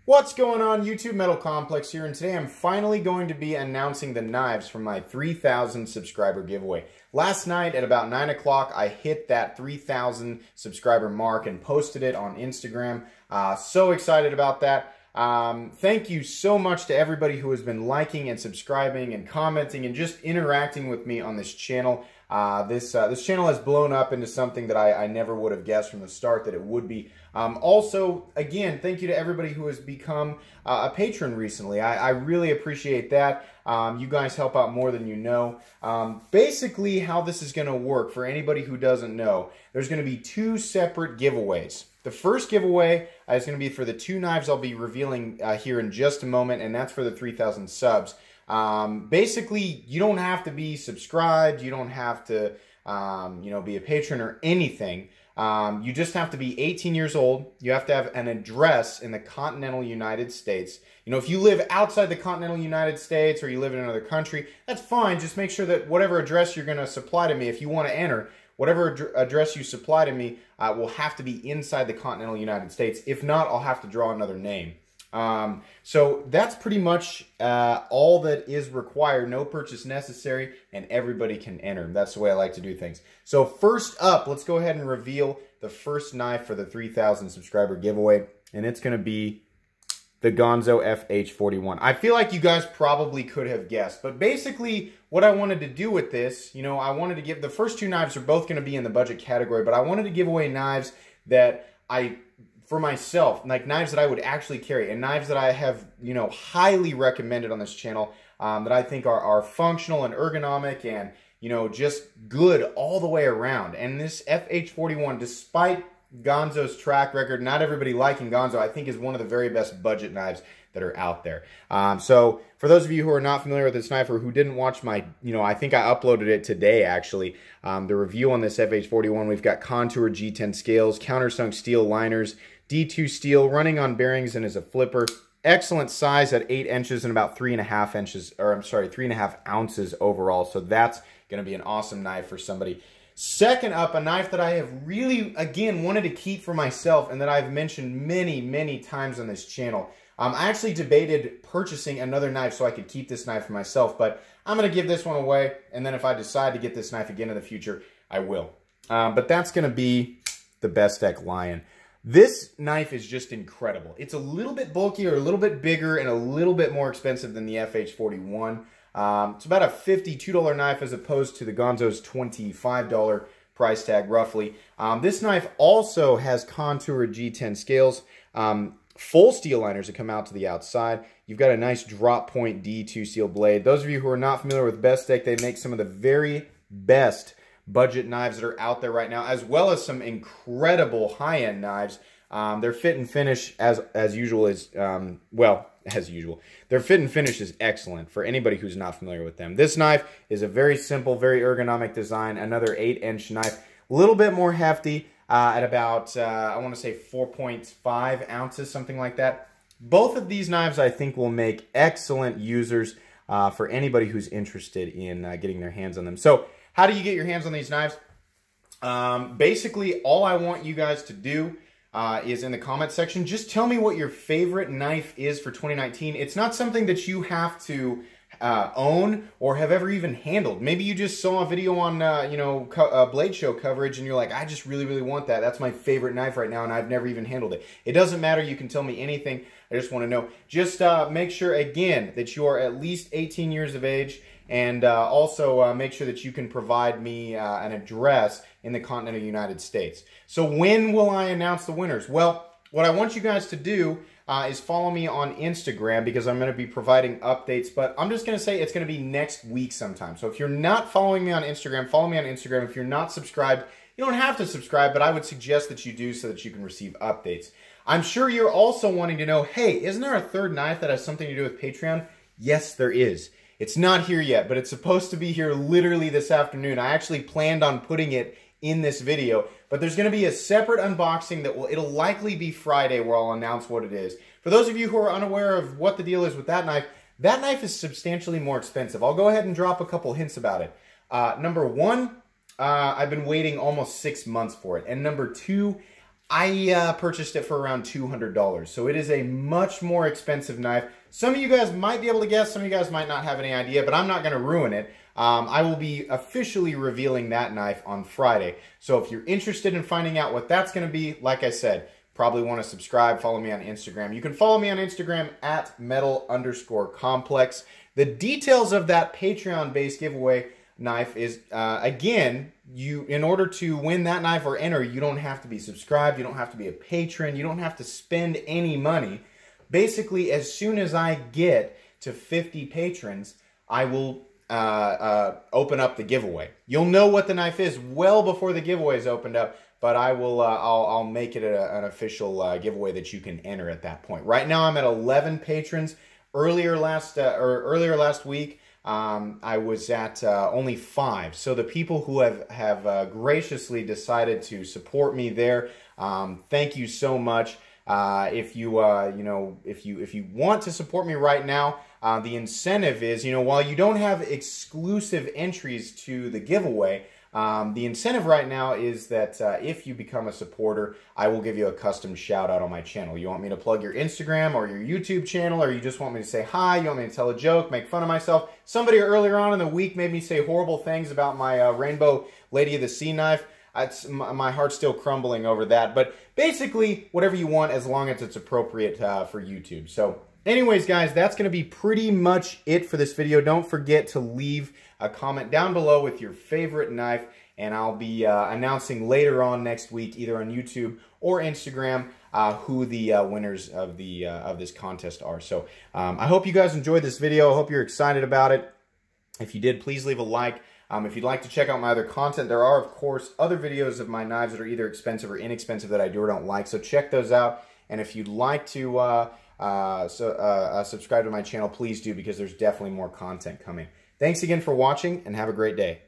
What's going on YouTube? Metal Complex here, and today I'm finally going to be announcing the knives from my 3,000 subscriber giveaway. Last night at about 9 o'clock I hit that 3,000 subscriber mark and posted it on Instagram. So excited about that. Thank you so much to everybody who has been liking and subscribing and commenting and just interacting with me on this channel. This channel has blown up into something that I never would have guessed from the start that it would be. Also, again, thank you to everybody who has become a patron recently. I really appreciate that. You guys help out more than you know. Basically, how this is going to work, for anybody who doesn't know, there's going to be two separate giveaways. The first giveaway is going to be for the two knives I'll be revealing here in just a moment, and that's for the 3,000 subs. Basically, you don't have to be subscribed. You don't have to, be a patron or anything. You just have to be 18 years old. You have to have an address in the continental United States. You know, if you live outside the continental United States or you live in another country, that's fine. Just make sure that whatever address you're going to supply to me, if you want to enter, whatever address you supply to me will have to be inside the continental United States. If not, I'll have to draw another name. So that's pretty much all that is required. No purchase necessary, and everybody can enter. That's the way I like to do things. So first up, let's go ahead and reveal the first knife for the 3,000 subscriber giveaway, and it's going to be the Gonzo FH41. I feel like you guys probably could have guessed, but basically what I wanted to do with this, I wanted to give, the first two knives are both going to be in the budget category, but I wanted to give away knives that for myself, like knives that I would actually carry, and knives that I have, highly recommended on this channel, that I think are functional and ergonomic and, just good all the way around. And this FH41, despite Gonzo's track record, not everybody liking Gonzo, I think is one of the very best budget knives that are out there. So for those of you who are not familiar with this knife or who didn't watch my, I think I uploaded it today actually, the review on this FH41, we've got contour G10 scales, countersunk steel liners, D2 steel, running on bearings and is a flipper. Excellent size at 8 inches and about 3.5 inches, or I'm sorry, 3.5 ounces overall. So that's going to be an awesome knife for somebody. Second up, a knife that I have really, again, wanted to keep for myself and that I've mentioned many, many times on this channel. I actually debated purchasing another knife so I could keep this knife for myself, but I'm going to give this one away, and then if I decide to get this knife again in the future, I will. But that's going to be the Bestech Lion. This knife is just incredible. It's a little bit bulkier, a little bit bigger, and a little bit more expensive than the FH41. It's about a $52 knife as opposed to the Gonzo's $25 price tag, roughly. This knife also has contour G10 scales, full steel liners that come out to the outside. You've got a nice drop point D2 steel blade. Those of you who are not familiar with Bestech, they make some of the very best budget knives that are out there right now, as well as some incredible high-end knives. Their fit and finish, as usual, is, as usual. Their fit and finish is excellent for anybody who's not familiar with them. This knife is a very simple, very ergonomic design. Another 8-inch knife, a little bit more hefty at about, I want to say 4.5 ounces, something like that. Both of these knives, I think, will make excellent users for anybody who's interested in getting their hands on them. So, how do you get your hands on these knives? Basically, all I want you guys to do is in the comment section, just tell me what your favorite knife is for 2019. It's not something that you have to own or have ever even handled. Maybe you just saw a video on, Blade Show coverage and you're like, I just really, really want that. That's my favorite knife right now and I've never even handled it. It doesn't matter. You can tell me anything. I just want to know. Just make sure, again, that you are at least 18 years of age. And also make sure that you can provide me an address in the continental United States. So when will I announce the winners? Well, what I want you guys to do is follow me on Instagram because I'm going to be providing updates. But I'm just going to say it's going to be next week sometime. So if you're not following me on Instagram, follow me on Instagram. If you're not subscribed, you don't have to subscribe, but I would suggest that you do so that you can receive updates. I'm sure you're also wanting to know, hey, isn't there a third knife that has something to do with Patreon? Yes, there is. It's not here yet, but it's supposed to be here literally this afternoon. I actually planned on putting it in this video, but there's going to be a separate unboxing that it'll likely be Friday where I'll announce what it is. For those of you who are unaware of what the deal is with that knife is substantially more expensive. I'll go ahead and drop a couple hints about it. Number one, I've been waiting almost 6 months for it. And number two, I purchased it for around $200, so it is a much more expensive knife. Some of you guys might be able to guess, some of you guys might not have any idea, but I'm not going to ruin it. I will be officially revealing that knife on Friday. So if you're interested in finding out what that's going to be, like I said, probably want to subscribe, follow me on Instagram. You can follow me on Instagram at metal_complex. The details of that Patreon-based giveaway knife is, again, in order to win that knife or enter, you don't have to be subscribed, you don't have to be a patron, you don't have to spend any money. Basically, as soon as I get to 50 patrons, I will open up the giveaway. You'll know what the knife is well before the giveaway is opened up, but I will I'll make it an official giveaway that you can enter at that point. Right now I'm at 11 patrons. Earlier last week I was at only 5. So the people who have graciously decided to support me there, thank you so much. If you if you want to support me right now, the incentive is, while you don't have exclusive entries to the giveaway, the incentive right now is that if you become a supporter, I will give you a custom shout out on my channel. You want me to plug your Instagram or your YouTube channel, or you just want me to say hi, you want me to tell a joke, make fun of myself. Somebody earlier on in the week made me say horrible things about my Rainbow Lady of the Sea knife. My heart's still crumbling over that. But basically, whatever you want, as long as it's appropriate for YouTube. So anyways, guys, that's going to be pretty much it for this video. Don't forget to leave a comment down below with your favorite knife, and I'll be announcing later on next week, either on YouTube or Instagram, who the winners of this contest are. So I hope you guys enjoyed this video. I hope you're excited about it. If you did, please leave a like. If you'd like to check out my other content, there are, of course, other videos of my knives that are either expensive or inexpensive that I do or don't like, so check those out. And if you'd like to subscribe to my channel, please do, because there's definitely more content coming. Thanks again for watching, and have a great day.